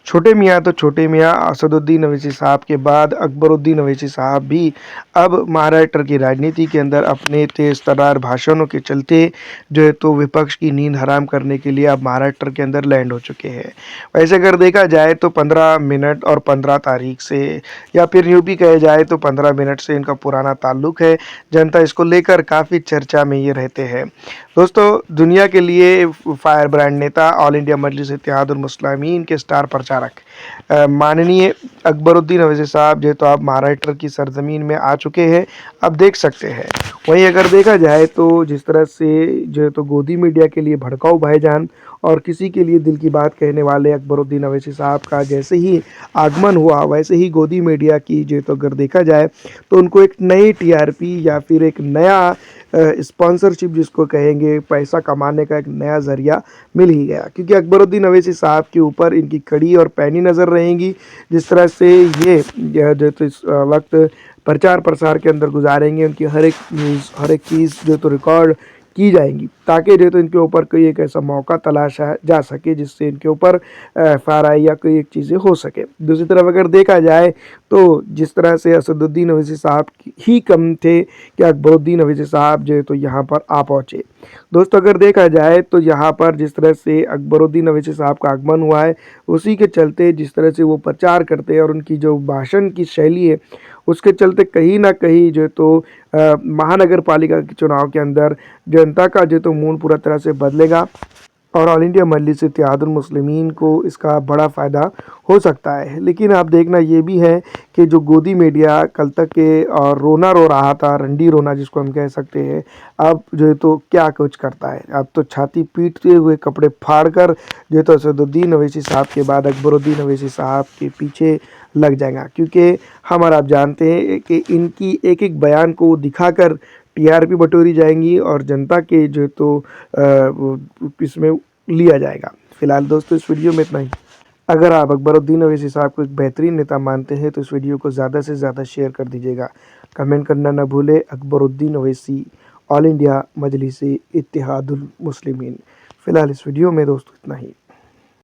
छोटे मियाँ तो छोटे मियाँ असदुद्दीन ओवैसी साहब के बाद अकबरुद्दीन ओवैसी साहब भी अब महाराष्ट्र की राजनीति के अंदर अपने तेज तर्रार भाषणों के चलते जो है तो विपक्ष की नींद हराम करने के लिए अब महाराष्ट्र के अंदर लैंड हो चुके हैं। वैसे अगर देखा जाए तो 15 मिनट और 15 तारीख से, या फिर यूँ भी कहा जाए तो 15 मिनट से इनका पुराना ताल्लुक है। जनता इसको लेकर काफ़ी चर्चा में ये रहते हैं। दोस्तों, दुनिया के लिए फायर ब्रांड नेता, ऑल इंडिया मजलिस इत्तेहादुल मुस्लिमीन के स्टार प्रचारक माननीय अकबरुद्दीन अवैसी साहब जो तो आप महाराष्ट्र की सरजमीन में आ चुके हैं, अब देख सकते हैं। वहीं अगर देखा जाए तो जिस तरह से जो है तो गोदी मीडिया के लिए भड़काऊ भाईजान और किसी के लिए दिल की बात कहने वाले अकबरुद्दीन अवैसी साहब का जैसे ही आगमन हुआ, वैसे ही गोदी मीडिया की जो तो अगर देखा जाए तो उनको एक नई टीआरपी या फिर एक नया स्पॉन्सरशिप जिसको कहेंगे, पैसा कमाने का एक नया ज़रिया मिल ही गया। क्योंकि अकबरुद्दीन अवैसी साहब के ऊपर इनकी कड़ी और पैनी नज़र रहेंगी। जिस तरह से ये जो तो इस वक्त प्रचार प्रसार के अंदर गुजारेंगे, उनकी हर एक न्यूज़, हर एक चीज़ जो तो रिकॉर्ड की जाएंगी, ताकि जो तो इनके ऊपर कोई एक ऐसा मौका तलाशा जा सके जिससे इनके ऊपर एफआरआई या कोई एक चीज़ें हो सके। दूसरी तरफ अगर देखा जाए तो जिस तरह से असदुद्दीन ओवैसी साहब ही कम थे कि अकबरुद्दीन ओवैसी साहब जो है तो यहाँ पर आ पहुँचे। दोस्तों, अगर देखा जाए तो यहाँ पर जिस तरह से अकबरुद्दीन ओवैसी साहब का आगमन हुआ है, उसी के चलते जिस तरह से वो प्रचार करते हैं और उनकी जो भाषण की शैली है, उसके चलते कहीं ना कहीं जो है तो महानगर पालिका के चुनाव के अंदर जनता का जो तो मूड पूरा तरह से बदलेगा और ऑल इंडिया मजलिस इत्तेहादुल मुस्लिमीन को इसका बड़ा फ़ायदा हो सकता है। लेकिन आप देखना ये भी है कि जो गोदी मीडिया कल तक के और रोना रो रहा था, रंडी रोना जिसको हम कह सकते हैं, अब जो है तो क्या कुछ करता है। अब तो छाती पीटते हुए, कपड़े फाड़ कर जो है तो असदुद्दीन ओवैसी साहब के बाद अकबरुद्दीन ओवैसी साहब के पीछे लग जाएगा। क्योंकि हम और आप जानते हैं कि इनकी एक एक बयान को दिखाकर टीआरपी बटोरी जाएंगी और जनता के जो तो इसमें लिया जाएगा। फिलहाल दोस्तों, इस वीडियो में इतना ही। अगर आप अकबरुद्दीन ओवैसी साहब को एक बेहतरीन नेता मानते हैं तो इस वीडियो को ज़्यादा से ज़्यादा शेयर कर दीजिएगा। कमेंट करना ना भूले। अकबरुद्दीन ओवैसी, ऑल इंडिया मजलिस इत्तेहादुल मुस्लिमीन। फ़िलहाल इस वीडियो में दोस्तों इतना ही।